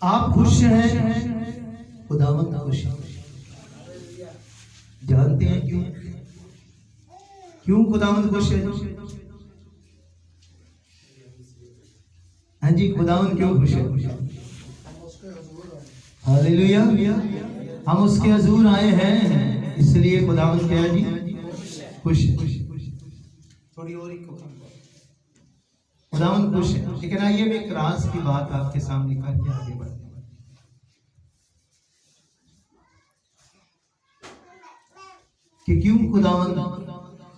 आप खुश हैं, खुदावंद खुश है। जानते हैं क्यों? क्यों खुदावंद खुश है? हाँ जी, खुदावंद क्यों खुश है? हालेलुया, हम उसके हजूर आए हैं, इसलिए खुदावंद क्या है जी? खुश है। थोड़ी और ही खुदावंद खुश है। लेकिन आइए मैं एक राज की बात आपके सामने करके आगे बढ़ते हैं कि क्यों खुदावंद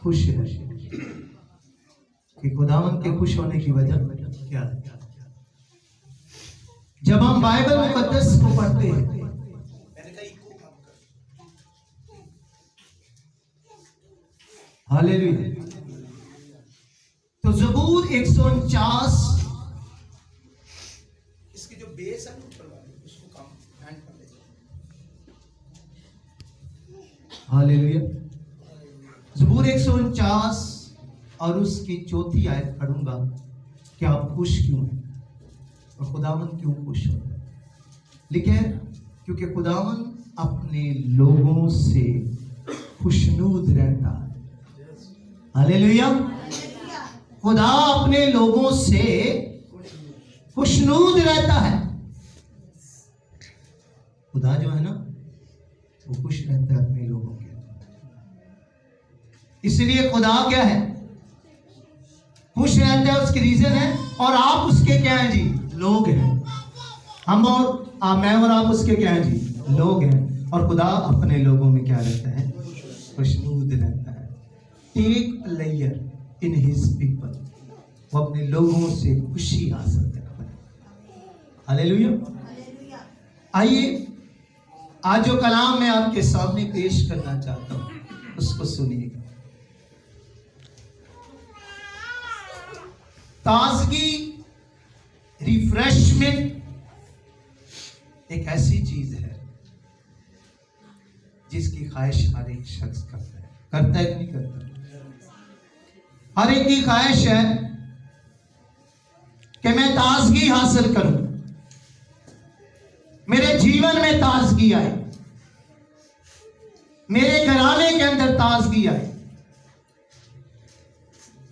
खुश है, कि खुदावंद के खुश होने की वजह क्या है। जब हम बाइबल मुकद्दस को पढ़ते हैं, हालेलुया, तो ज़बूर 149 इसकी जो बेस है उसको काम हैंड कर लेते हैं। हालेलुया, ज़बूर 149 और उसकी चौथी आयत पढ़ूंगा कि आप खुश क्यों हैं और खुदावंद क्यों खुश होता है। लिखे, क्योंकि खुदावंद अपने लोगों से खुशनूद रहता है। हालेलुया, खुदा अपने लोगों से खुशनूद रहता है। खुदा जो है ना, वो खुश रहता है अपने लोगों के। इसलिए खुदा क्या है? खुश रहता है। उसकी रीजन है, और आप उसके क्या हैं जी? लोग हैं। हम और मैं और आप उसके क्या हैं जी? लोग हैं। और खुदा अपने लोगों में क्या रहता है? खुशनूद रहता है। Take player in his people, वो अपने लोगों से खुशी हासिल करता है। हालेलुया। आइए आज जो कलाम मैं आपके सामने पेश करना चाहता हूं उसको सुनिएगा। ताजगी, रिफ्रेशमेंट एक ऐसी चीज है जिसकी ख्वाहिश हर एक शख्स करता है कि नहीं करता? हर एक की ख्वाहिश है कि मैं ताजगी हासिल करूं, मेरे जीवन में ताजगी आए, मेरे घराने के अंदर ताजगी आए,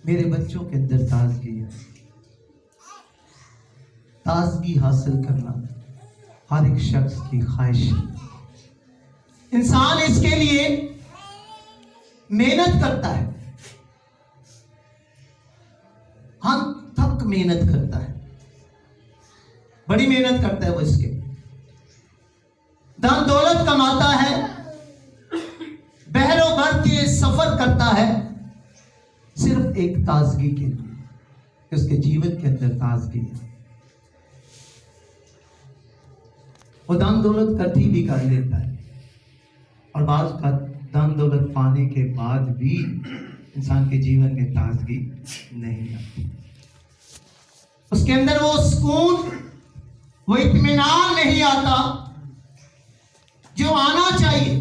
मेरे बच्चों के अंदर ताजगी आए। ताजगी हासिल करना हर एक शख्स की ख्वाहिश है। इंसान इसके लिए मेहनत करता है, हम थक मेहनत करता है, बड़ी मेहनत करता है। वो इसके धन दौलत कमाता है, बहरों भर के सफर करता है, सिर्फ एक ताजगी के लिए, उसके जीवन के अंदर ताजगी है। वो धन दौलत इकट्ठी भी कर लेता है, और बाद का धन दौलत पाने के बाद भी इंसान के जीवन में ताजगी नहीं आती। उसके अंदर वो सुकून, वो इत्मीनान नहीं आता जो आना चाहिए।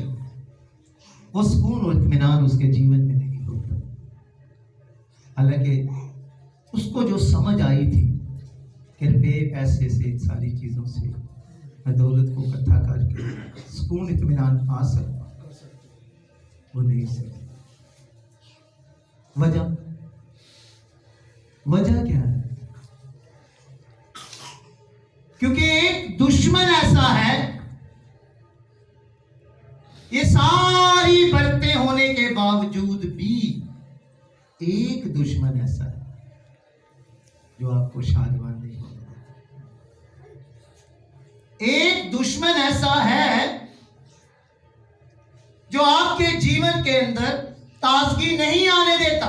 वो सुकून और इत्मीनान उसके जीवन में नहीं होता। हालांकि उसको जो समझ आई थी कि रुपये पैसे से, इन सारी चीजों से मैं दौलत को इकट्ठा करके सुकून इत्मीनान पा सकता, वो नहीं सकता। वजह क्या है? क्योंकि एक दुश्मन ऐसा है, ये सारी बरतें होने के बावजूद भी एक दुश्मन ऐसा है जो आपको शादवान नहीं होगा। एक दुश्मन ऐसा है जो आपके जीवन के अंदर ताजगी नहीं आने देता।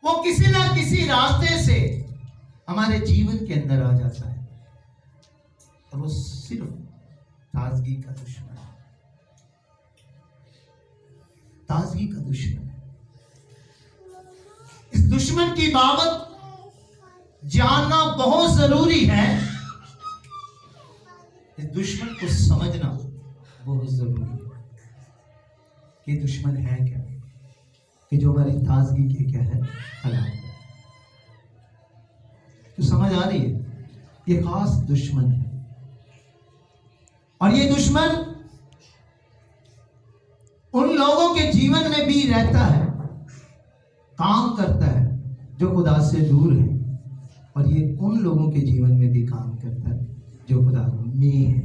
वो किसी ना किसी रास्ते से हमारे जीवन के अंदर आ जाता है, और वो सिर्फ ताजगी का दुश्मन है। ताजगी का दुश्मन है। इस दुश्मन की बाबत जानना बहुत जरूरी है। इस दुश्मन को समझना बहुत जरूरी है कि दुश्मन है क्या, कि जो हमारी ताजगी के क्या है, खराब है। तो समझ आ रही है, ये खास दुश्मन है। और ये दुश्मन उन लोगों के जीवन में भी रहता है, काम करता है जो खुदा से दूर है, और ये उन लोगों के जीवन में भी काम करता है जो खुदा में है।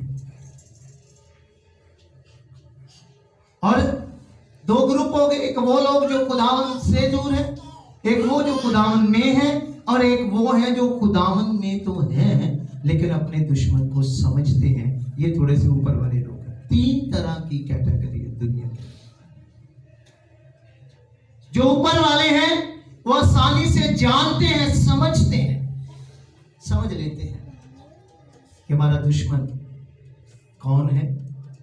और दो ग्रुप हो गए, एक वो लोग जो खुदावन से दूर है, एक वो जो खुदावन में है, और एक वो है जो खुदावन में तो है लेकिन अपने दुश्मन को समझते हैं। ये थोड़े से ऊपर वाले लोग हैं। 3 तरह की कैटेगरी है दुनिया की। जो ऊपर वाले हैं वो आसानी से जानते हैं, समझते हैं, समझ लेते हैं कि हमारा दुश्मन कौन है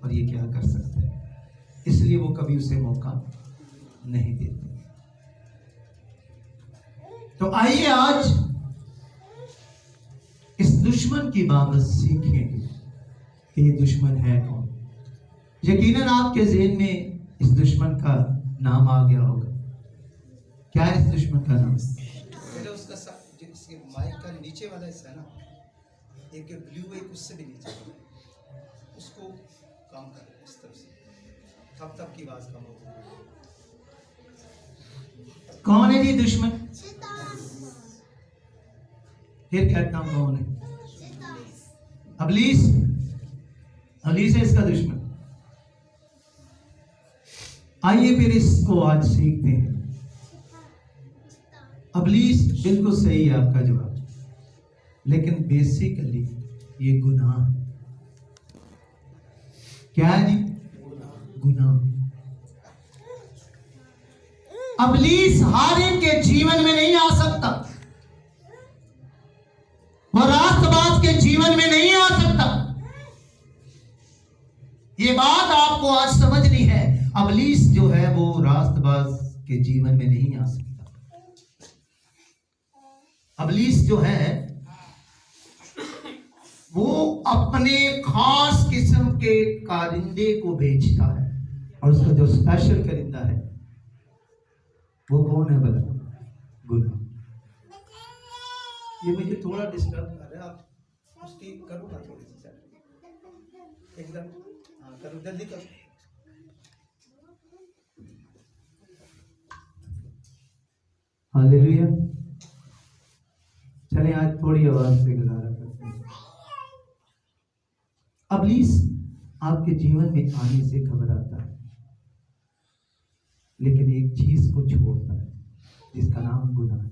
और ये क्या कर सकता है, इसलिए वो कभी उसे मौका नहीं देते। तो आइए आज इस दुश्मन की बाबत सीखेंगे कि ये दुश्मन है कौन। यकीनन आपके ज़हन में इस दुश्मन का नाम आ गया होगा। क्या है इस दुश्मन का नाम? पहले उसका जिसके माइक का नीचे वाला हिस्सा है ना, एक ब्लू एक उससे भी नीचे उसको काम कर रहे इस तरफ से, तब की आवाज कम होती है। कौन है ये दुश्मन? फिर कहता हूं कौन है? इब्लीस। इब्लीस है इसका दुश्मन। आइए फिर इसको आज सीखते हैं। इब्लीस बिल्कुल सही है आपका जवाब, लेकिन बेसिकली ये गुनाह है। क्या है जी? गुनाह। इब्लीस हर एक के जीवन में नहीं आ सकता, वो रास्तबाज के जीवन में नहीं आ सकता। ये बात आपको आज समझनी है। इब्लीस जो है वो रास्तबाज के जीवन में नहीं आ सकता। इब्लीस जो है वो अपने खास किस्म के कारिंदे को भेजता है, और उसका जो स्पेशल कारिंदा है वो कौन है बता? गुनाह। ये मुझे थोड़ा डिस्टर्ब कर रहा है, आप उसकी करो ना थोड़ी सी सेट एकदम। हाँ करो, जल्दी करो। हालेलुया। चलिए आज थोड़ी आवाज से गुजारा करते हैं। इब्लीस आपके जीवन में आने से घबराता है, लेकिन एक चीज को छोड़ता है जिसका नाम गुनाह है।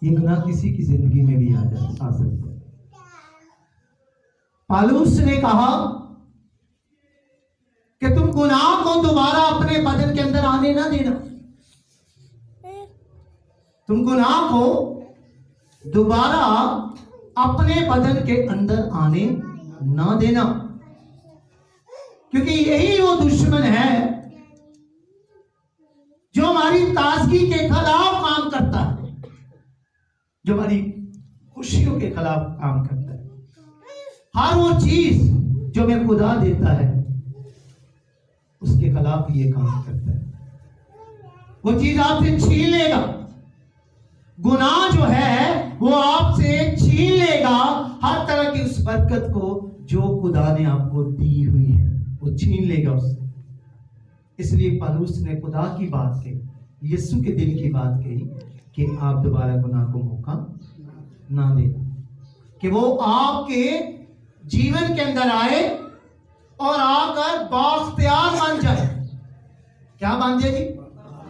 ये गुनाह किसी की जिंदगी में भी आ सकता है। पौलुस ने कहा कि तुम गुनाह को दोबारा अपने बदन के अंदर आने ना देना। तुम गुनाह को दोबारा अपने बदन के अंदर आने ना देना, क्योंकि यही वो दुश्मन है जो हमारी ताजगी के खिलाफ काम करता है, जो हमारी खुशियों के खिलाफ काम करता है। हर वो चीज जो मैं खुदा देता है उसके खिलाफ ये काम करता है। वो चीज आपसे छीन लेगा। गुनाह जो है वो आपसे छीन लेगा हर तरह की उस बरकत को जो खुदा ने आपको दी हुई है, वो छीन लेगा उससे। इसलिए पौलुस ने खुदा की बात कही, यीशु के दिल की बात कही कि आप दोबारा गुनाह को मौका ना देना, कि वो आपके जीवन के अंदर आए और आकर बाख्तियार बन जाए। क्या बन जाए जी?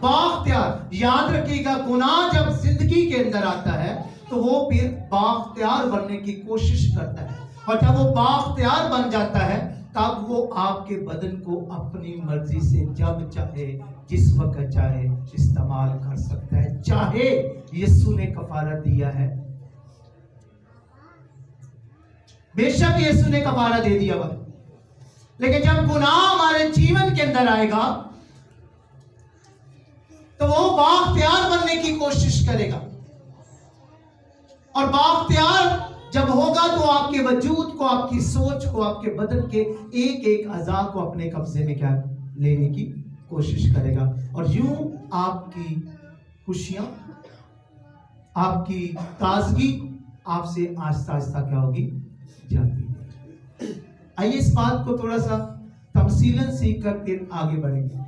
बाख्तियार। याद रखिएगा, गुनाह जब जिंदगी के अंदर आता है तो वो फिर बाख्तियार बनने की कोशिश करता है, और जब वो बाख्तियार बन जाता है तब वो आपके बदन को अपनी मर्जी से जब चाहे जिस वक्त चाहे इस्तेमाल कर सकता है। चाहे यीशु ने कफारा दिया है, बेशक यीशु ने कफारा दे दिया हुआ, लेकिन जब गुनाह हमारे जीवन के अंदर आएगा तो वो बाख्तियार बनने की कोशिश करेगा, और बाख्तियार जब होगा तो आपके वजूद को, आपकी सोच को, आपके बदन के एक एक अज़ा को अपने कब्जे में क्या लेने की कोशिश करेगा, और यूं आपकी खुशियां, आपकी ताजगी, आपसे आहिस्ता आहिस्ता क्या होगी, जाती है। आइए इस बात को थोड़ा सा तफसीलन सीख कर फिर आगे बढ़ेंगे।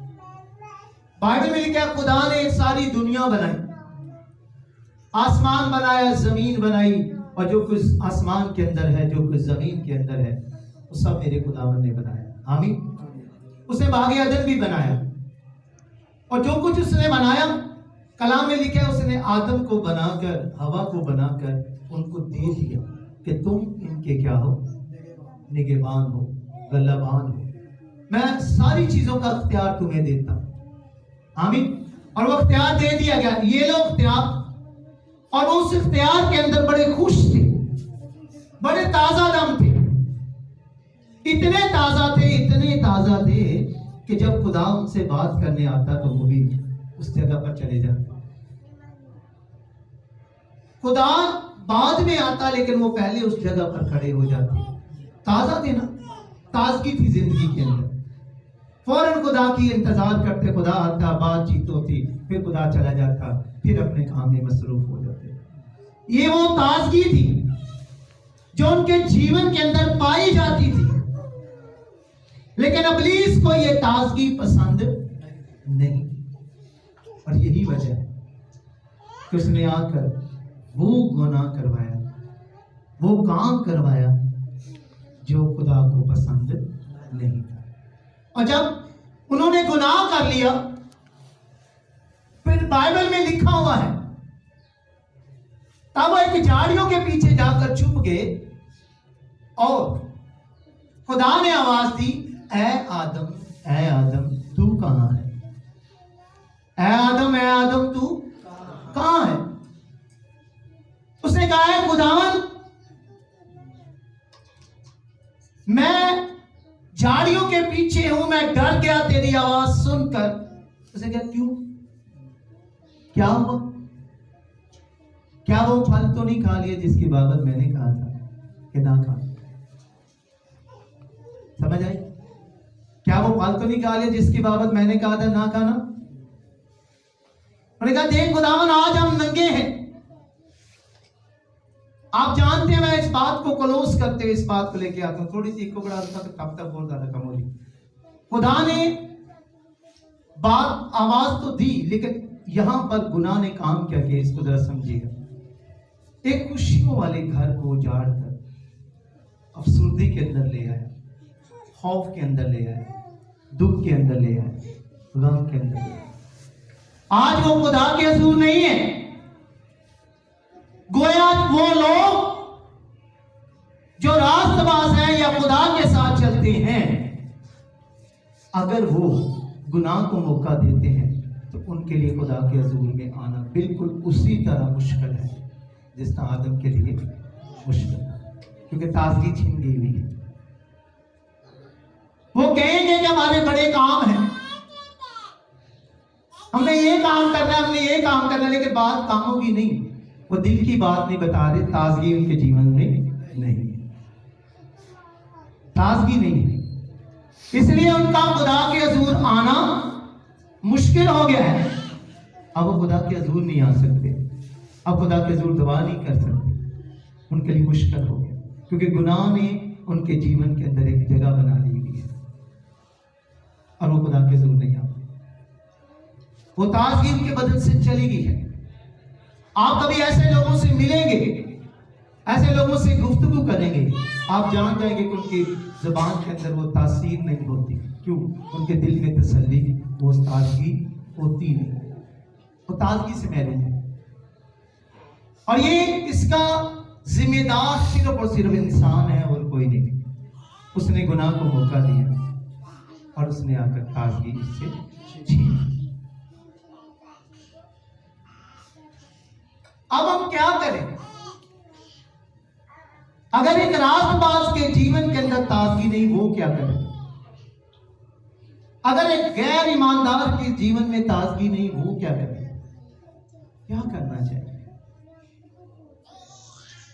बाइबल में लिखा है खुदा ने सारी दुनिया बनाई, आसमान बनाया, जमीन बनाई, और जो कुछ आसमान के अंदर है, जो कुछ जमीन के अंदर है, वो सब मेरे खुदावन ने बनाया। आमीन। उसने बाग़े अदन भी बनाया, और जो कुछ उसने बनाया, कलाम में लिखा है उसने आदम को बनाकर, हवा को बनाकर उनको दे दिया कि तुम इनके क्या हो, निगहबान हो, गल्लाबान हो। मैं सारी चीजों का अख्तियार तुम्हें देता हूं। आमीन। और वो अख्तियार दे दिया गया, ये लो अख्तियार। और वो उस इख्तियार के अंदर बड़े खुश थे, बड़े ताजा दम थे, इतने ताजा थे कि जब खुदा उनसे बात करने आता तो वो भी उस जगह पर चले जाते। खुदा बाद में आता लेकिन वो पहले उस जगह पर खड़े हो जाते। ताजा थे ना, ताजगी थी जिंदगी के अंदर। फौरन खुदा की इंतजार करते, खुदा आता, बातचीत होती, फिर खुदा चला जाता, फिर अपने काम में मसरूफ हो जाते। ये वो ताजगी थी जो उनके जीवन के अंदर पाई जाती थी। लेकिन इब्लीस को ये ताजगी पसंद नहीं, और यही वजह है कि उसने आकर वो गुनाह करवाया, वो काम करवाया जो खुदा को पसंद नहीं था। और जब उन्होंने गुनाह कर लिया, फिर बाइबल में लिखा हुआ है तब वो एक झाड़ियों के पीछे जाकर छुप गए, और खुदा ने आवाज दी, ऐ आदम तू कहां है? ऐ आदम तू कहां है? उसने कहा है खुदावन, मैं झाड़ियों के पीछे हूं, मैं डर गया तेरी आवाज सुनकर। उसे क्या, क्यों, क्या हुआ? क्या वो फल तो नहीं खा लिया जिसकी बाबत मैंने कहा था कि ना खा? समझ आई? क्या वो फल तो नहीं खा लिया जिसकी बाबत मैंने कहा था ना खाना? उन्होंने कहा देख खुदावन, आज हम नंगे हैं। आप जानते हैं मैं इस बात को क्लोज करते हुए इस बात को लेके आता हूं, थोड़ी सी को बढ़ा देता तो कब तक बहुत ज्यादा कम होगी। खुदा ने बात आवाज तो दी, लेकिन यहां पर गुनाह ने काम क्या किया, इसको जरा समझिएगा। एक खुशियों वाले घर को उजाड़ कर अफसुर्दी के अंदर ले आया, खौफ के अंदर ले आया, दुख के अंदर ले आया, गम के अंदर ले आया। आज वो खुदा के हजूर नहीं है। गोया वो लोग जो रास्तबाज हैं या खुदा के साथ चलते हैं, अगर वो गुनाह को मौका देते हैं तो उनके लिए खुदा के हजूर में आना बिल्कुल उसी तरह मुश्किल है जिस तरह आदम के लिए मुश्किल है, क्योंकि ताजगी छीन गई हुई है। वो कहेंगे कि हमारे बड़े काम हैं, हमने ये काम करना है, हमने ये काम करना है, लेकिन बात कामों की नहीं, वो दिल की बात नहीं बता रहे। ताजगी उनके जीवन में नहीं है, ताजगी नहीं है, इसलिए उनका खुदा के हजूर आना मुश्किल हो गया है। अब वो खुदा के हजूर नहीं आ सकते, अब खुदा के हजूर दुआ नहीं कर सकते, उनके लिए मुश्किल हो गया, क्योंकि गुनाह ने उनके जीवन के अंदर एक जगह बना ली हुई है, और वो खुदा के हजूर नहीं आ, वो ताजगी उनके बदन से चली गई है। आप कभी ऐसे लोगों से मिलेंगे, ऐसे लोगों से गुफ्तगू करेंगे, आप जान जाएंगे कि उनकी जुबान के अंदर वो तासीर नहीं होती। क्यों? उनके दिल में तसल्ली, वो ताजगी होती नहीं, वो ताजगी से महरूम है। और ये इसका जिम्मेदार सिर्फ और सिर्फ इंसान है और कोई नहीं। उसने गुनाह को मौका दिया और उसने आकर ताजगी इससे छीनी। अब हम क्या करें? अगर एक रास्तबाज के जीवन के अंदर ताजगी नहीं, वो क्या करे? अगर एक गैर ईमानदार के जीवन में ताजगी नहीं, वो क्या करे? क्या करना चाहिए?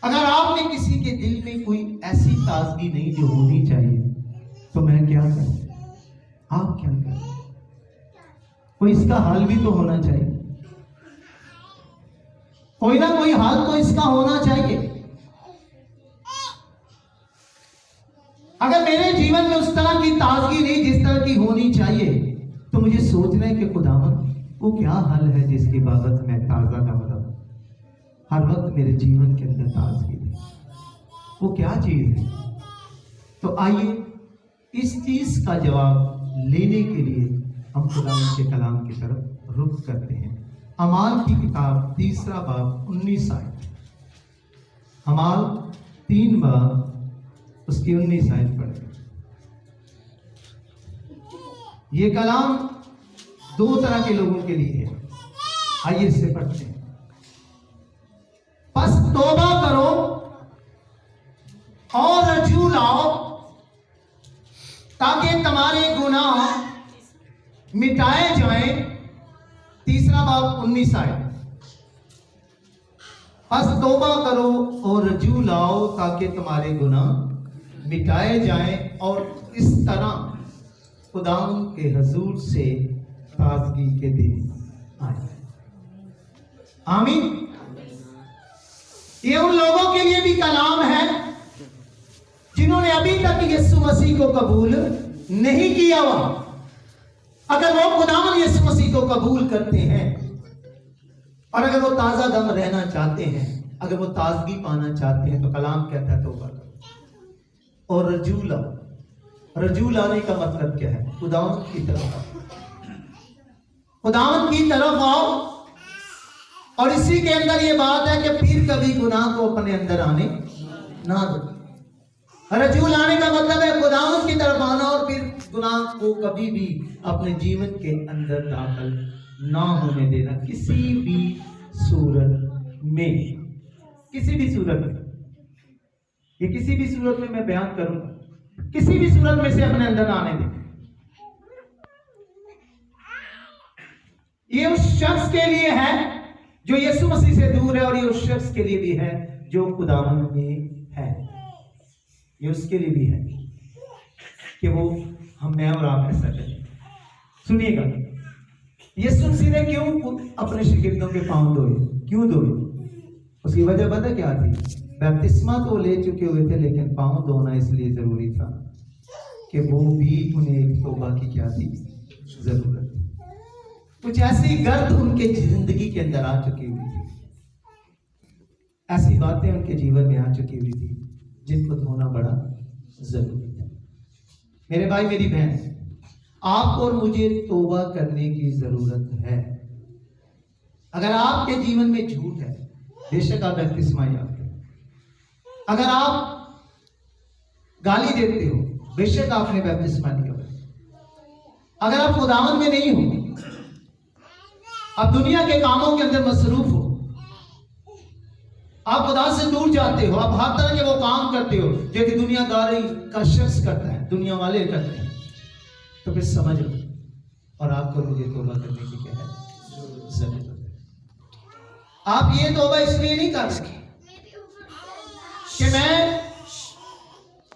अगर आपने किसी के दिल में कोई ऐसी ताजगी नहीं जो होनी चाहिए, तो मैं क्या करूं? आप क्या करें? कोई इसका हल भी तो होना चाहिए, कोई ना कोई हल तो इसका होना चाहिए। अगर मेरे जीवन में उस तरह की ताजगी नहीं जिस तरह की होनी चाहिए, तो मुझे सोचना है कि खुदावन वो क्या हल है जिसकी बाबत मैं ताजा दम रहूं, हर वक्त मेरे जीवन के अंदर ताजगी दे, वो क्या चीज है। तो आइए इस चीज का जवाब लेने के लिए हम खुदावन के कलाम की तरफ रुख करते हैं। अमाल की किताब 3 बाब 19 आयत, अमाल 3 बाब उसकी 19 आयत पढ़े। ये कलाम 2 तरह के लोगों के लिए है, आइए इससे पढ़ते हैं। बस तौबा करो और रजू लाओ ताकि तुम्हारे गुनाह मिटाए जाएं। 3 बाब 19 आयत। बस तौबा करो और रजू लाओ ताकि तुम्हारे गुनाह मिटाए जाएं और इस तरह खुदावन के हजूर से ताजगी के दिन आए। आमीन। ये उन लोगों के लिए भी कलाम है जिन्होंने अभी तक यीशु मसीह को कबूल नहीं किया हुआ। अगर वो खुदावन यीशु मसीह को कबूल करते हैं और अगर वो ताजा दम रहना चाहते हैं, अगर वो ताजगी पाना चाहते हैं, तो कलाम कहता है तौबा करो और रजू लाओ। रजू लाने का मतलब क्या है? खुदावन की तरफ आओ, खुदावन की तरफ आओ। और इसी के अंदर ये बात है कि फिर कभी गुनाह को अपने अंदर आने ना दो। रजू लाने का मतलब है खुदावन की तरफ आना और फिर गुनाह को कभी भी अपने जीवन के अंदर दाखिल ना होने देना, किसी भी सूरत में, किसी भी सूरत में। ये किसी भी सूरत में मैं बयान करूंगा, किसी भी सूरत में से अपने अंदर आने दें। ये उस शख्स के लिए है जो यीशु मसीह से दूर है, और ये उस शख्स के लिए भी है जो खुदावन में है। ये उसके लिए भी है कि वो मैं और आप ऐसा करें। सुनिएगा, यीशु मसीह ने क्यों अपने शिगिर्दों के पांव धोए? क्यों धोए? उसकी वजह पता क्या थी? बपतिस्मा तो ले चुके हुए थे, लेकिन पांव धोना इसलिए जरूरी था कि वो भी उन्हें एक तौबा की क्या थी? जरूरत थी। कुछ ऐसी गर्द उनके जिंदगी के अंदर आ चुकी हुई थी, ऐसी बातें उनके जीवन में आ चुकी हुई थी जिनको धोना बड़ा जरूरी था। मेरे भाई मेरी बहन, आप और मुझे तौबा करने की जरूरत है। अगर आपके जीवन में झूठ है, बेशक आप बपतिस्मा याद करें। अगर आप गाली देते हो, बेशक आपने बपतिस्मा लिया। अगर आप खुदावन में नहीं हो, आप दुनिया के कामों के अंदर मसरूफ हो, आप खुदा से दूर जाते हो, आप हर तरह के वो काम करते हो जो कि दुनियादारी का शख्स करता है, दुनिया वाले करते हैं, तो फिर समझ लो और आपको मुझे तौबा करने की क्या है? जरूरत है। आप ये तौबा इसलिए नहीं कर सके कि मैं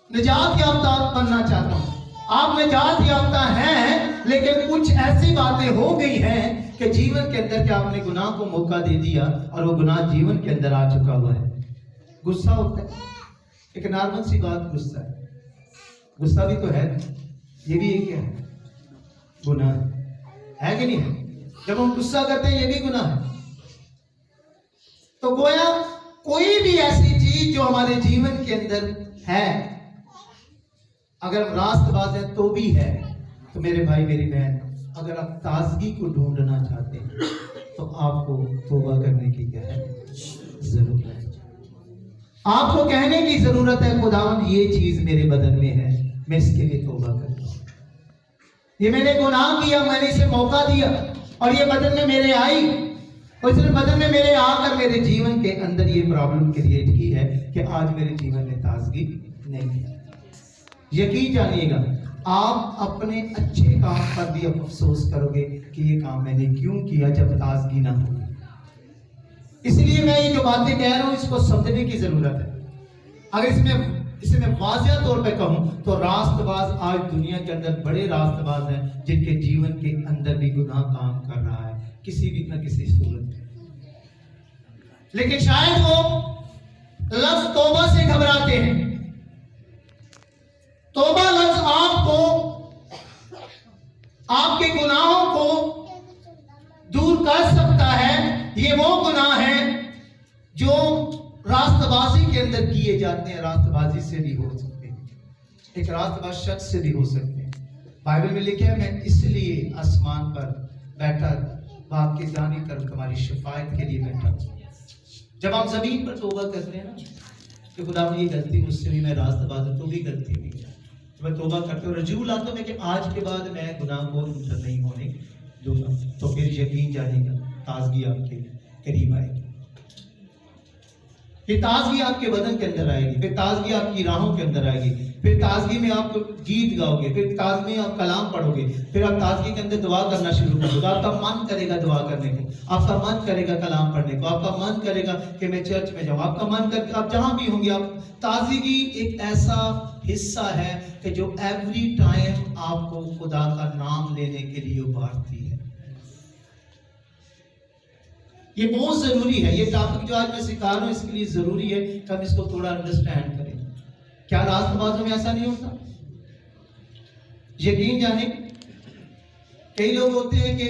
निजात याफ्ता बनना चाहता हूं। आप निजात याफ्ता हैं, लेकिन कुछ ऐसी बातें हो गई हैं कि जीवन के अंदर के आपने गुनाह को मौका दे दिया और वो गुनाह जीवन के अंदर आ चुका हुआ है। गुस्सा होता है, एक नॉर्मल सी बात गुस्सा है। गुस्सा भी तो है, ये भी एक है गुनाह है कि नहीं है? जब हम गुस्सा करते हैं, ये भी गुनाह है। तो गोया कोई भी ऐसी चीज जो हमारे जीवन के अंदर है, अगर हम रास्तबाज हैं तो भी है। तो मेरे भाई मेरी बहन, अगर आप ताजगी को ढूंढना चाहते हैं तो आपको तौबा करने की क्या है? जरूरत है। आपको कहने की जरूरत है, खुदावंद ये चीज मेरे बदन में है, मैं इसके लिए तौबा करता हूं। ये मैंने गुनाह किया, मैंने इसे मौका दिया और ये बदन में मेरे आई, और इसने बदन में मेरे आकर मेरे जीवन के अंदर ये प्रॉब्लम क्रिएट की है कि आज मेरे जीवन में ताजगी नहीं है। यकीन जानिएगा, आप अपने अच्छे काम पर भी अफसोस करोगे कि ये काम मैंने क्यों किया जब ताजगी ना हो। इसलिए मैं ये जो बातें कह रहा हूं, इसको समझने की जरूरत है। अगर इसे मैं वाज़िया तौर पे कहूं तो रास्तबाज आज दुनिया के अंदर बड़े रास्तबाज हैं जिनके जीवन के अंदर भी गुनाह काम कर रहा है किसी भी न किसी सूरत में, लेकिन शायद वो लफ्ज तौबा से घबराते हैं। तौबा लफ्ज आपको, आपके गुनाहों को दूर कर सकता है। ये वो गुनाह है जो रास्तबाजी के अंदर किए जाते हैं। रास्तबाजी से भी हो सकते हैं, एक रास्तबाज शख्स से भी हो सकते हैं। बाइबल में लिखा है, मैं इसलिए आसमान पर बैठा बाप के दानी तरफ तुम्हारी शिफायत के लिए बैठा हूं। जब हम जमीन पर तौबा करते हैं ना कि खुदा ये गलती मुझसे भी, मैं रास्तबाज हूं, तो भी गलती हुई है, तो मैं तौबा करते हो, रजू लाता हूं कि आज के बाद मैं गुनाह को इंटर नहीं होने दूंगा, तो फिर यकीन जानेगा ताजगी आपके करीब आएगी, फिर ताजगी आपके बदन के अंदर आएगी, फिर ताजगी आपकी राहों के अंदर आएगी, फिर ताजगी में आप गीत गाओगे, फिर ताजगी में आप कलाम पढ़ोगे, फिर आप ताजगी के अंदर दुआ करना शुरू करोगे। आपका मन करेगा दुआ करने को, आपका मन करेगा कलाम पढ़ने को, आपका मन करेगा कि मैं चर्च में जाऊं, आपका मन कर, आप जहां भी होंगे, आप ताजगी एक ऐसा हिस्सा है कि जो एवरी टाइम आपको खुदा का नाम लेने के लिए उभारती है। ये बहुत जरूरी है। ये टॉपिक जो आज मैं सिखा रहा हूं इसके लिए जरूरी है कि हम इसको थोड़ा अंडरस्टैंड करें। क्या रास्तबाजों में ऐसा नहीं होता? यकीन जाने कई लोग होते हैं कि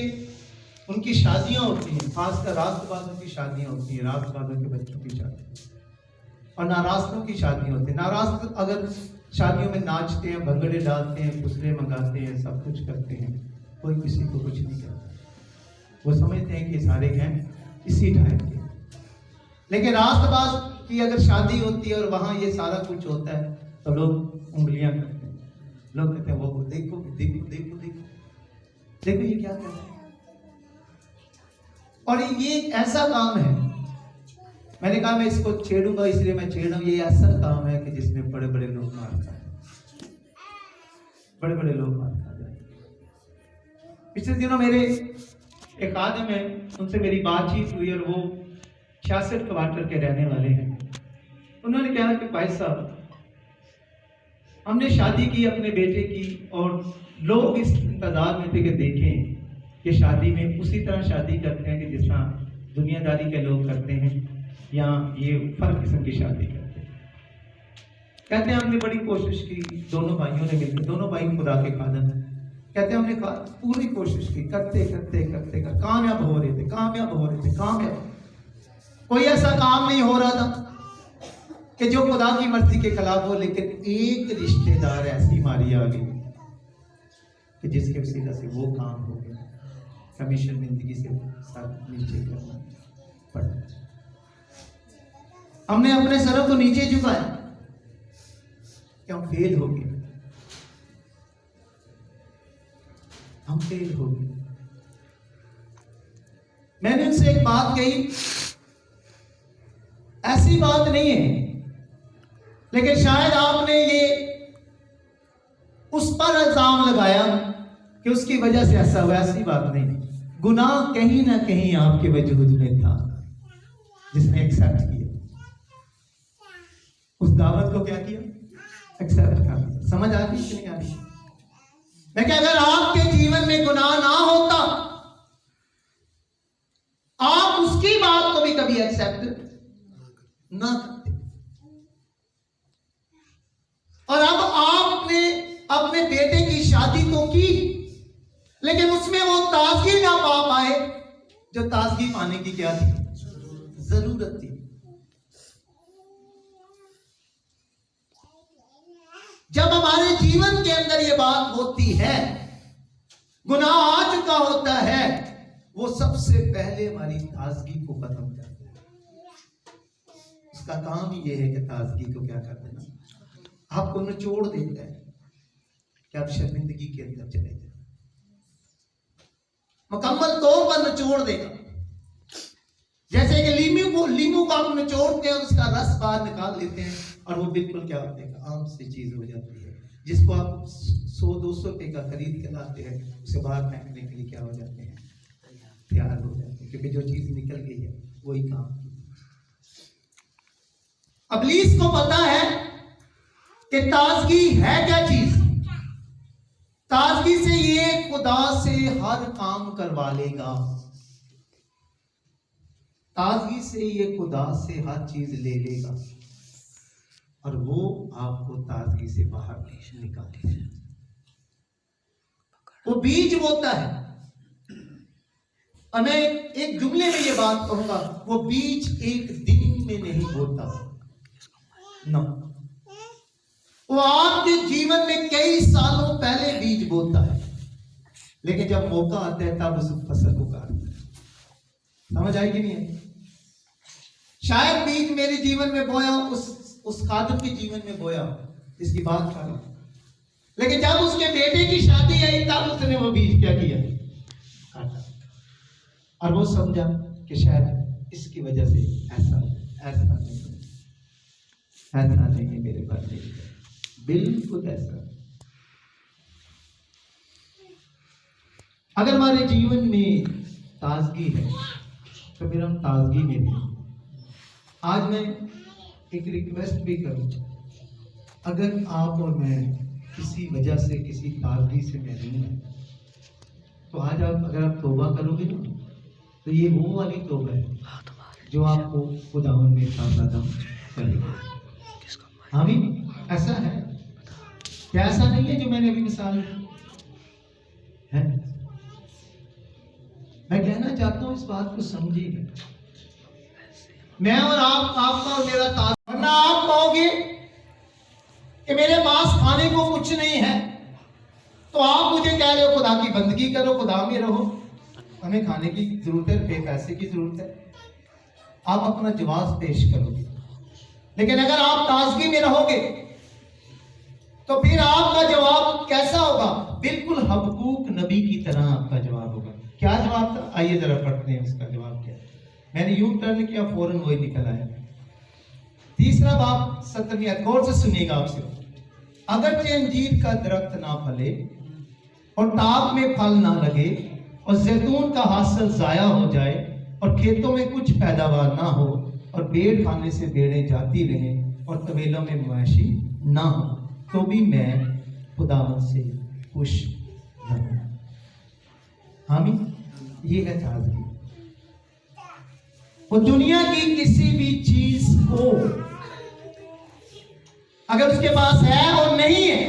उनकी शादियां होती हैं, खासकर रास्तबाजों की शादियां होती हैं, रास्तबाजों के बच्चों की शादी, और नारास्तों की शादियां होती हैं। नारास्त अगर शादियों में नाचते हैं, भंगड़े डालते हैं, फुसले मंगाते हैं, सब कुछ करते हैं, कोई किसी को कुछ नहीं करता। वो समझते हैं कि सारे हैं इसी टाइप के। लेकिन रास्तबाज की अगर शादी होती है और वहां ये सारा कुछ होता है तो लोग उंगलियां करते हैं, लोग कहते हैं वो देखो देखो देखो देखो देखो ये क्या कर रहा है। और ये ऐसा काम है, मैंने कहा मैं इसको छेड़ूंगा इसलिए मैं छेड़ रहा हूं, ये ऐसा काम है कि जिसमें बड़े बड़े लोग मार खाते, बड़े बड़े लोग मार खाते। पिछले दिनों मेरे एक आदमी है, उनसे मेरी बातचीत हुई और वो 66 क्वार्टर के रहने वाले हैं। उन्होंने कहा कि भाई साहब हमने शादी की अपने बेटे की और लोग इस इंतजार में थे कि देखें कि शादी में उसी तरह शादी करते हैं कि जिस तरह दुनियादारी के लोग करते हैं या ये फर्क किस्म की शादी करते हैं। कहते हैं हमने बड़ी कोशिश की, दोनों भाइयों ने मिलकर, दोनों भाई खुदा के खादम हैं, कहते हैं हमने पूरी कोशिश की, करते करते करते कर कामयाब हो रहे थे, कामयाब हो रहे थे, कामयाब। कोई ऐसा काम नहीं हो रहा था कि जो खुदा की मर्जी के खिलाफ हो, लेकिन एक रिश्तेदार ऐसी मारी आ गई कि जिसके वसीला से वो काम हो गया, कमीशन जिंदगी से सर नीचे करना पड़ा। हमने अपने सरों को नीचे झुकाया कि हम फेल हो गए, हम फेल हो गए। मैंने उनसे एक बात कही, ऐसी बात नहीं है, लेकिन शायद आपने ये उस पर इल्जाम लगाया कि उसकी वजह से ऐसा हुआ। ऐसी बात नहीं, गुनाह कहीं ना कहीं आपके वजूद में था जिसने एक्सेप्ट किया, उस दावत को क्या किया, एक्सेप्ट कर। समझ आ रही कि नहीं आ रही? लेकिन अगर आपके जीवन में गुनाह ना होता, आप उसकी बात को भी कभी एक्सेप्ट ना करते। और अब आपने अपने बेटे की शादी तो की, लेकिन उसमें वो ताजगी ना पा पाए जो ताजगी पाने की क्या थी, जरूरत थी। जब हमारे जीवन के अंदर ये बात होती है, गुनाह आ चुका होता है, वो सबसे पहले हमारी ताजगी को खत्म कर देता है। उसका काम ही ये है कि ताजगी को क्या कर देना, आपको निचोड़ देता है कि आप शर्मिंदगी के अंदर चले जाए, मुकम्मल तौर पर निचोड़ देगा। जैसे कि लीमू को आप निचोड़ते हैं और उसका रस बाहर निकाल लेते हैं और वो बिल्कुल क्या होता है, आम सी चीज हो जाती है, जिसको आप 100-200 रुपए का खरीद के लाते हैं, उसे बाहर फेंकने के लिए क्या हो जाते हैं, तैयार हो जाते हैं, क्योंकि जो चीज निकल गई है वही काम की। इब्लीस को पता है कि ताजगी है क्या चीज। ताजगी से ये खुदा से हर काम करवा लेगा, ताजगी से ये खुदा से हर चीज ले लेगा। और वो आपको ताजगी से बाहर निकालेगा। वो बीज बोता है, और मैं एक जुमले में ये बात कहूंगा, वो बीज एक दिन में नहीं बोता ना, वो आपके जीवन में कई सालों पहले बीज बोता है, लेकिन जब मौका आता है तब उस फसल को काटता है। समझ आएगी नहीं है? शायद बीज मेरे जीवन में बोया, उस खादिम के जीवन में बोया, इसकी बात कर रहा हूं, लेकिन जब उसके बेटे की शादी आई तब उसने वो बीज क्या किया? काटा। और वो समझा कि शायद इसकी वजह से ऐसा नहीं है मेरे बच्चे, बिल्कुल ऐसा। अगर हमारे जीवन में ताजगी है तो फिर हम ताजगी में भी। आज मैं एक रिक्वेस्ट भी करूं, अगर आप और मैं किसी वजह से, किसी ताजगी से महरूम हैं, तो आज आप अगर आप तौबा करोगे ना, तो ये वो वाली तौबा है जो आपको खुदावन में ताज़ा दम करेगा। आमीन। ऐसा है क्या? ऐसा नहीं है जो मैंने अभी मिसाल है। मैं कहना चाहता हूं, इस बात को समझिए। मैं और आपका और मेरा ताज़ा, वरना आप कहोगे कि मेरे पास खाने को कुछ नहीं है, तो आप मुझे कह रहे हो खुदा की बंदगी करो, खुदा में रहो, हमें खाने की जरूरत है, पैसे की जरूरत है। आप अपना जवाब पेश करोगे, लेकिन अगर आप ताजगी में रहोगे तो फिर आपका जवाब कैसा होगा? बिल्कुल हबकूक नबी की तरह आपका जवाब होगा। क्या जवाब था? आइए जरा पढ़ते हैं उसका जवाब क्या। मैंने यूं टर्न किया, फौरन वही निकल आया। 3 बाब 17वीं आयत, गौर से सुनिएगा आपसे। अगरचे अंजीर का दरख्त ना फले और ताक में फल ना लगे और जैतून का हासिल जाया हो जाए और खेतों में कुछ पैदावार ना हो और भेड़ खाने से भेड़ें जाती रहें और तबेलों में मवेशी ना हो, तो भी मैं खुदावंद से खुश रहूंगा। आमीन। ये है ताजगी। वो दुनिया की किसी भी चीज को अगर उसके पास है और नहीं है,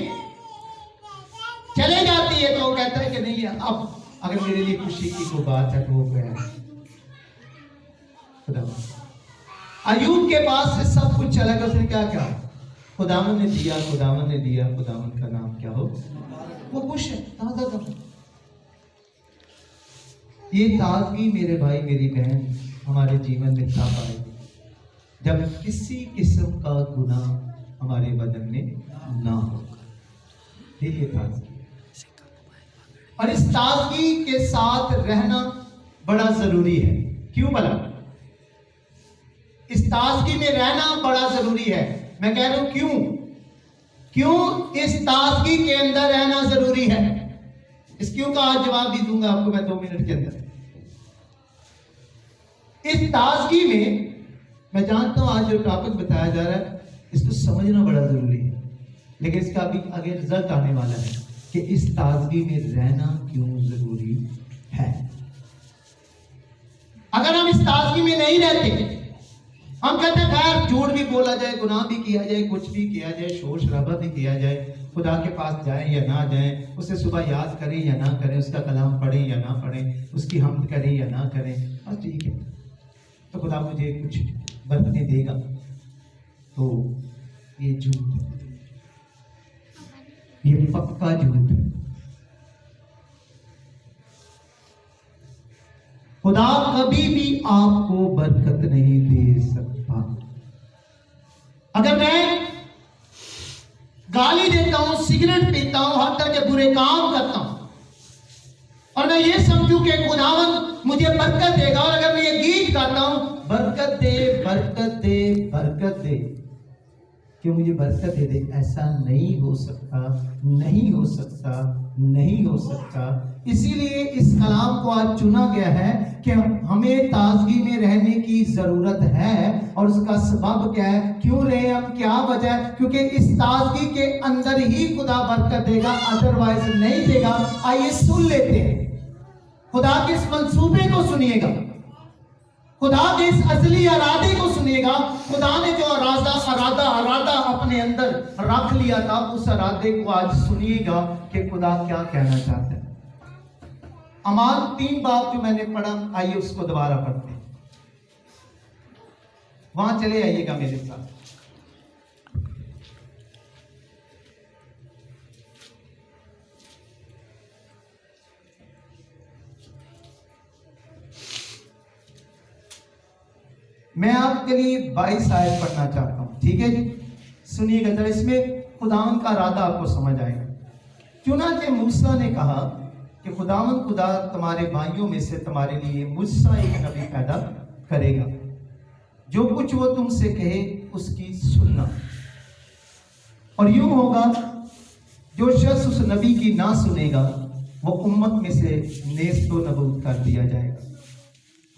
चले जाती है, तो वो कहता है कि नहीं है, अब अगर मेरे लिए खुशी की कोई बात है तो वो क्या है? अयूब के पास से सब कुछ चला गया, उसने क्या कहा? खुदावन ने दिया, खुदावन ने दिया, खुदावन का नाम क्या हो? वो खुश है, ताज़ा था। ये ताजगी मेरे भाई मेरी बहन हमारे जीवन में तब आएगी जब किसी किस्म का गुनाह हमारे बदन में ना होगा। ये ताजगी, और इस ताजगी के साथ रहना बड़ा जरूरी है। क्यों भला? इस ताजगी में रहना बड़ा जरूरी है। मैं कह रहा हूं क्यों इस ताजगी के अंदर रहना जरूरी है? इस क्यों का आज जवाब भी दूंगा आपको मैं 2 मिनट के अंदर। इस ताजगी में मैं जानता हूं आज जो टॉपिक बताया जा रहा है इसको समझना बड़ा जरूरी है, लेकिन इसका अभी आगे रिजल्ट आने वाला है कि इस ताजगी में रहना क्यों जरूरी है। अगर हम इस ताजगी में नहीं रहते, हम कहते हैं खैर झूठ भी बोला जाए, गुनाह भी किया जाए, कुछ भी किया जाए, शोर शराबा भी किया जाए, खुदा के पास जाए या ना जाए, उसे सुबह याद करें या ना करें, उसका कलाम पढ़ें या ना पढ़ें, उसकी हमद करें या ना करें, बस ठीक है, तो खुदा मुझे कुछ बरकतें देगा। तो ये झूठ है, ये पक्का झूठ है। खुदा कभी भी आपको बरकत नहीं दे सकता। अगर मैं गाली देता हूं, सिगरेट पीता हूं, हर तरह के बुरे काम करता हूं और मैं ये समझूं कि खुदावंद मुझे बरकत देगा, और अगर मैं ये गीत गाता हूं बरकत दे बरकत दे बरकत दे, कि मुझे बरकत दे दे, ऐसा नहीं हो सकता, नहीं हो सकता, नहीं हो सकता। इसीलिए इस कलाम को आज चुना गया है कि हमें ताजगी में रहने की जरूरत है। और उसका सबब क्या है? क्यों रहे हम? क्या वजह है? क्योंकि इस ताजगी के अंदर ही खुदा बरकत देगा, अदरवाइज नहीं देगा। आइए सुन लेते हैं खुदा के इस मंसूबे को, सुनिएगा। खुदा के इस असली इरादे को सुनेगा। खुदा ने जो इरादा अपने अंदर रख लिया था, उस इरादे को आज सुनिएगा कि खुदा क्या कहना चाहता है। अमाल 3 बाब जो मैंने पढ़ा, आइए उसको दोबारा पढ़ते हैं। वहां चले आइएगा मेरे साथ। मैं आपके लिए 22 आयत पढ़ना चाहता हूं, ठीक है जी? सुनिएगा जरा, इसमें खुदावन का इरादा आपको समझ आएगा। चुनांचे मूसा ने कहा कि खुदावन खुदा तुम्हारे भाइयों में से तुम्हारे लिए मुझसा एक नबी पैदा करेगा, जो कुछ वो तुमसे कहे उसकी सुनना। और यूं होगा, जो शख्स उस नबी की ना सुनेगा वो उम्मत में से नेस्तो नबूद कर दिया जाएगा।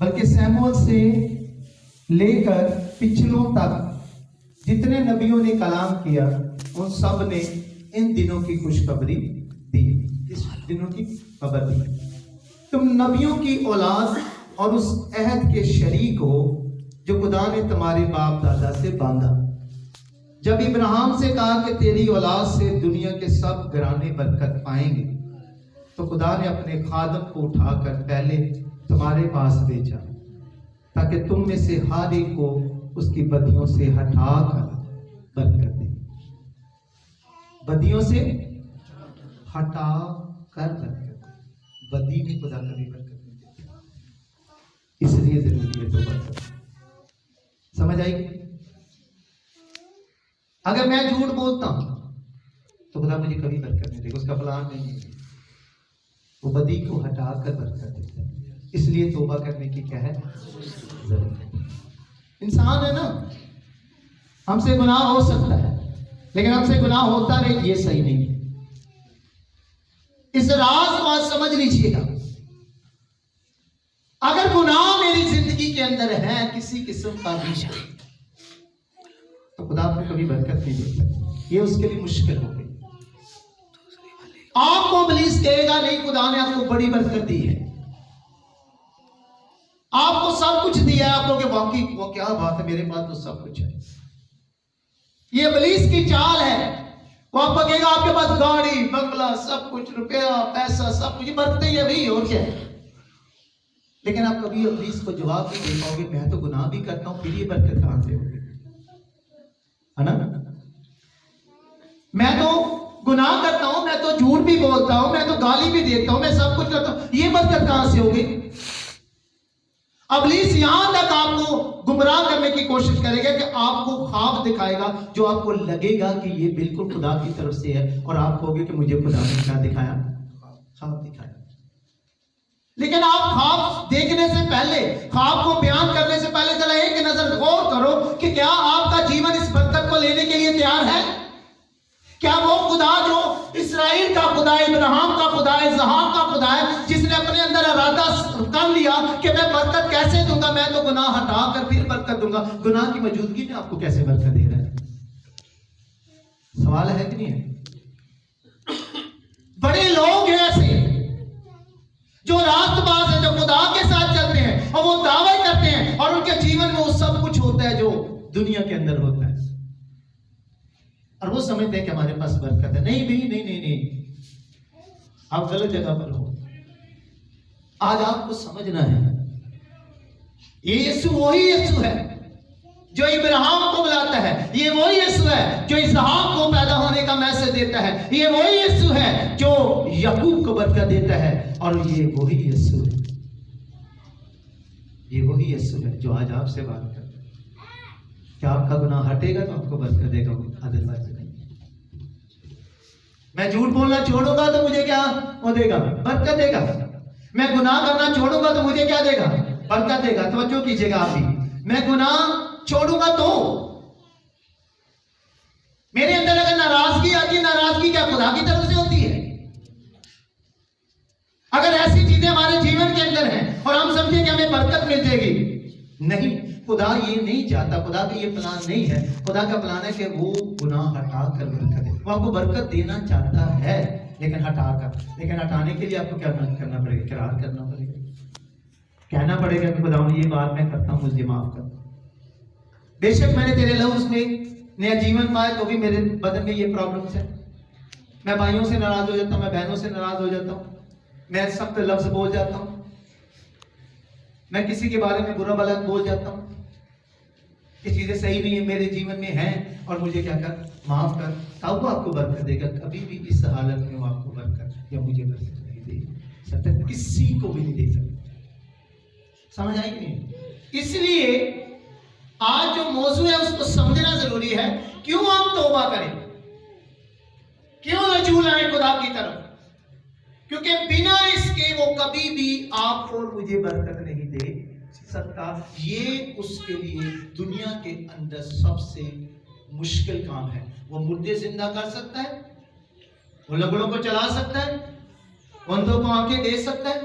बल्कि सैमुअल से लेकर पिछलों तक जितने नबियों ने कलाम किया, उन सब ने इन दिनों की खुशखबरी दी, इस दिनों की खबर दी। तुम नबियों की औलाद और उस अहद के शरीक हो जो खुदा ने तुम्हारे बाप दादा से बांधा, जब इब्राहिम से कहा कि तेरी औलाद से दुनिया के सब घराने बरकत पाएंगे, तो खुदा ने अपने खादम को उठाकर पहले तुम्हारे पास भेजा, ताकि तुम में से हर एक को उसकी बदियों से हटाकर बरकत दे। बदियों से हटा कर बरकत, बदी में खुदा कभी बरकत नहीं देता, इसलिए जरूरी है तौबा करना। समझ आएगी? अगर मैं झूठ बोलता हूं तो खुदा मुझे कभी बरकत नहीं देगा, उसका प्लान नहीं है। वो बदी को हटाकर बरकत देता है, इसलिए तौबा करने की क्या है जरूरत है। इंसान है ना, हमसे गुनाह हो सकता है, लेकिन हमसे गुनाह होता नहीं, ये सही नहीं है। इस राज को आज समझ लीजिएगा। अगर गुनाह मेरी जिंदगी के अंदर है किसी किस्म का भी, तो खुदा आपको कभी बरकत नहीं देता, ये उसके लिए मुश्किल हो गई। आपको इब्लीस कहेगा नहीं, खुदा ने आपको बड़ी बरकत दी है, आपको सब कुछ दिया है, आपको कि बाकी वो क्या बात है, मेरे पास तो सब कुछ है। ये इब्लीस की चाल है। वो आपको कहेगा आपके पास गाड़ी बंगला सब कुछ, रुपया पैसा सब कुछ, बरकतें ही अभी और क्या है। लेकिन आप कभी इब्लीस को जवाब नहीं दे पाओगे, मैं तो गुनाह भी करता हूं, फिर ये बरकत कहां से होगी, है ना? मैं तो गुनाह करता हूं, मैं तो झूठ भी बोलता हूं, मैं तो गाली भी देता हूं, मैं सब कुछ करता हूं, ये बरकत कहां से होगी? इब्लीस यहां तक आपको गुमराह करने की कोशिश करेगा कि आपको ख्वाब दिखाएगा जो आपको लगेगा कि ये बिल्कुल खुदा की तरफ से है, और आप कहोगे कि मुझे खुदा ने क्या दिखाया? ख्वाब दिखाया। लेकिन आप ख्वाब देखने से पहले, ख्वाब को बयान करने से पहले जरा एक नजर गौर करो कि क्या आपका जीवन इस बरकत को लेने के लिए तैयार है? क्या वो खुदा जो इस्राएल का खुदा, इब्राहिम का खुदा, इज़हाक का खुदा है, जिसने अपने अंदर इरादा कर लिया कि मैं बरकत कैसे दूंगा, मैं तो गुनाह हटा कर फिर बरकत दूंगा, गुनाह की मौजूदगी में आपको कैसे बरकत दे रहा है? सवाल है कि नहीं है? बड़े लोग हैं ऐसे जो रास्तबाज हैं, जो खुदा के साथ चलते हैं और वो दावे करते हैं और उनके जीवन में वो सब कुछ होता है जो दुनिया के अंदर होता है, और वो समझते हैं कि हमारे पास बरकत है। नहीं भाई, नहीं नहीं नहीं, आप गलत जगह पर हो। आज आपको समझना है, ये यीशु वही यीशु है जो इब्राहिम को बुलाता है, ये वही यीशु है जो इसहाक को पैदा होने का मैसेज देता है, ये वही यीशु है जो याकूब को बरकत देता है, और ये वही यीशु है, ये वही यीशु है जो आज आपसे बात करता है। क्या आपका गुनाह हटेगा तो आपको बरकत देगा, अदरवाइज नहीं। मैं झूठ बोलना छोड़ूंगा तो मुझे क्या वो देगा? बरकत देगा। मैं गुनाह करना छोड़ूंगा तो मुझे क्या देगा? बरकत देगा। तवज्जो कीजिएगा आप भी, मैं गुनाह छोड़ूंगा तो मेरे अंदर अगर नाराजगी आती है, नाराजगी क्या खुदा की तरफ से होती है? अगर ऐसी चीजें हमारे जीवन के अंदर हैं और हम समझे कि हमें बरकत मिल जाएगी, नहीं, खुदा ये नहीं चाहता, खुदा का ये प्लान नहीं है। खुदा का प्लान है कि वो गुनाह हटा कर बरकत दे। वो आपको बरकत देना चाहता है, लेकिन हटा कर। लेकिन हटाने के लिए आपको क्या करना पड़ेगा? इकरार करना पड़ेगा। कहना पड़ेगा कि खुदावन ये बात मैं करता हूँ, मुझे माफ कर। बेशक मैंने तेरे लफ्ज में नया जीवन पाया तो भी मेरे बदन में ये प्रॉब्लम्स है। मैं भाइयों से नाराज हो जाता हूँ, मैं बहनों से नाराज हो जाता हूँ, मैं सख्त लफ्ज बोल जाता हूँ, मैं किसी के बारे में बुरा भला बोल जाता हूँ। ये चीजें सही नहीं है, मेरे जीवन में हैं और मुझे क्या कर, माफ कर। तब वो आपको बरकत देगा। कभी भी इस हालत में वो आपको बरकत या मुझे बरकत नहीं दे सकता, किसी को भी नहीं दे सकता। समझ आई कि नहीं? इसलिए आज जो मौजू है उसको समझना जरूरी है। क्यों हम तौबा करें, क्यों रजू लाए खुदा की तरफ? क्योंकि बिना इसके वो कभी भी आपको और मुझे बरकत नहीं दे सकता। ये उसके लिए दुनिया के अंदर सबसे मुश्किल काम है। वो मुर्दे जिंदा कर सकता है, वो लंगड़ों को चला सकता है, अंधों को आंखें दे सकता है,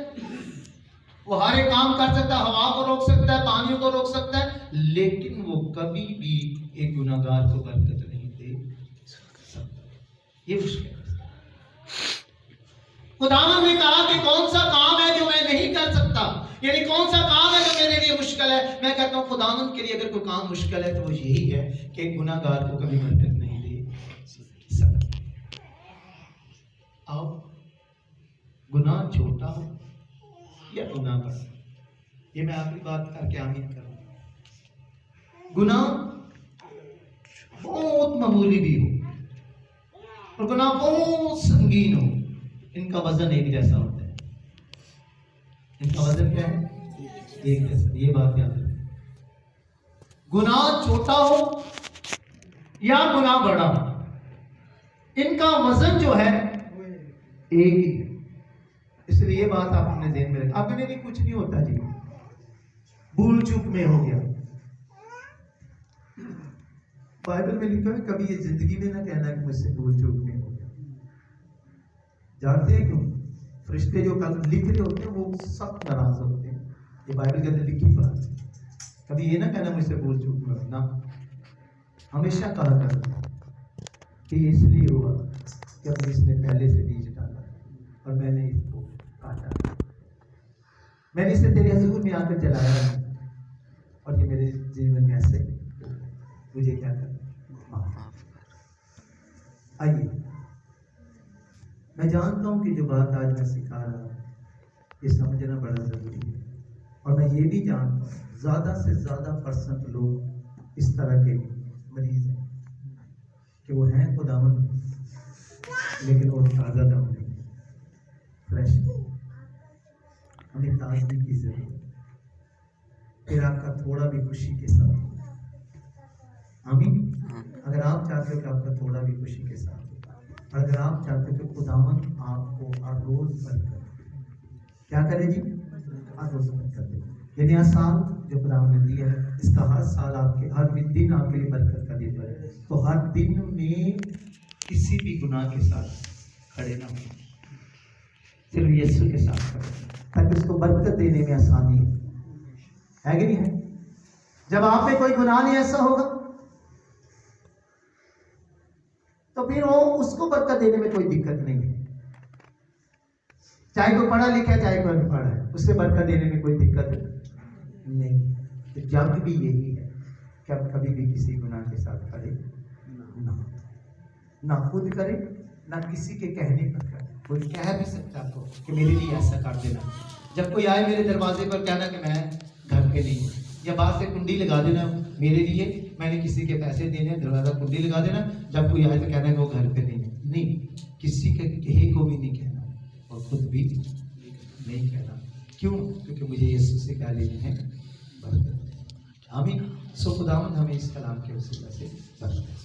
वो हर एक काम कर सकता है, हवा को रोक सकता है, पानी को रोक सकता है, लेकिन वो कभी भी एक गुनाहगार को बरकत नहीं दे सकता। ये मुश्किल है। खुदावंद ने कहा कि कौन सा काम है जो मैं नहीं कर सकता, यानी कौन सा काम है जो मेरे लिए मुश्किल है। मैं कहता हूं खुदावंद के लिए अगर कोई काम मुश्किल है तो वो यही है कि एक गुनाहगार को कभी बरकत नहीं दे सकता। आओ, गुनाह छोटा हो या गुनाह बड़ा, ये मैं आखिरी बात करके आमीन करूंगा। गुनाह बहुत मामूली भी हो और गुनाह बहुत संगीन हो, इनका वजन एक जैसा होता है। इनका वजन क्या है? एक जैसा। ये बात याद रखें। गुनाह छोटा हो या गुनाह बड़ा हो, इनका वजन जो है एक ही है। इसलिए ये बात आप अपने ज़हन में रखें। अपने लिए कुछ नहीं होता जी, भूल चूक में हो गया। बाइबल में लिखा है कभी ये जिंदगी में ना कहना कि मुझसे भूल चूक में हो गया। जानते हैं क्यों? फरिश्ते जो कल लिख रहे होते हैं वो सख्त नाराज होते हैं। ये बाइबल के अंदर लिखी बात है। कभी ये ना कहना मुझसे भूल चूक में ना, हमेशा कहा करना कि इसलिए हुआ कि अब इसने पहले से बीज डाला और मैंने इसको काटा, मैंने इसे तेरे हुजूर में आकर जलाया और ये मेरे जीवन में ऐसे मुझे क्या करना। आइए, मैं जानता हूं कि जो बात आज मैं सिखा रहा हूं ये समझना बड़ा जरूरी है और मैं ये भी जानता हूं ज्यादा से ज्यादा % लोग इस तरह के मरीज हैं कि वो हैं खुदावंद लेकिन वो ताज़ा दम नहीं, फ्रेश नहीं। हमें ताजगी की जरूरत है। फिर आपका थोड़ा भी खुशी के साथ, आमीन। अगर आप चाहते हो कि आपका थोड़ा भी खुशी के साथ, और अगर आप चाहते हो कि खुदावंद आपको हर रोज बरकत क्या करे जी, हर रोज बरकत दे। ये नया साल जो खुदावंद ने दिया है, इसका हर साल आपके हर दिन आपके लिए बरकत का दिन है। तो हर दिन में किसी भी गुनाह के साथ खड़े ना हो, सिर्फ यीशु के साथ खड़े, ताकि उसको बरकत देने में आसानी है कि नहीं है? जब आप में कोई गुनाह नहीं ऐसा होगा तो फिर वो उसको बरकत देने में कोई दिक्कत नहीं है। चाहे कोई पढ़ा लिखा है चाहे कोई अनपढ़ है, उससे बरकत देने में कोई दिक्कत नहीं। तो जब भी यही है कि आप कभी भी किसी गुनाह के साथ खड़े ना खुद करे ना किसी के कहने पर करे। कोई कह भी सकता आपको कि मेरे लिए ऐसा कर देना। जब कोई आए मेरे दरवाजे पर कहना कि मैं घर पे नहीं हूँ, या बाहर से कुंडी लगा देना मेरे लिए, मैंने किसी के पैसे देने, दरवाजा कुंडी लगा देना। जब कोई आए तो कहना कि वो घर पे नहीं, किसी के कहे को भी नहीं कहना और खुद भी नहीं कहना। क्यों? क्योंकि मुझे यीशु से क्या लेना है, बरकत। आमीन। सो खुदावंद हमें इस कलाम के वसीले से बरकत।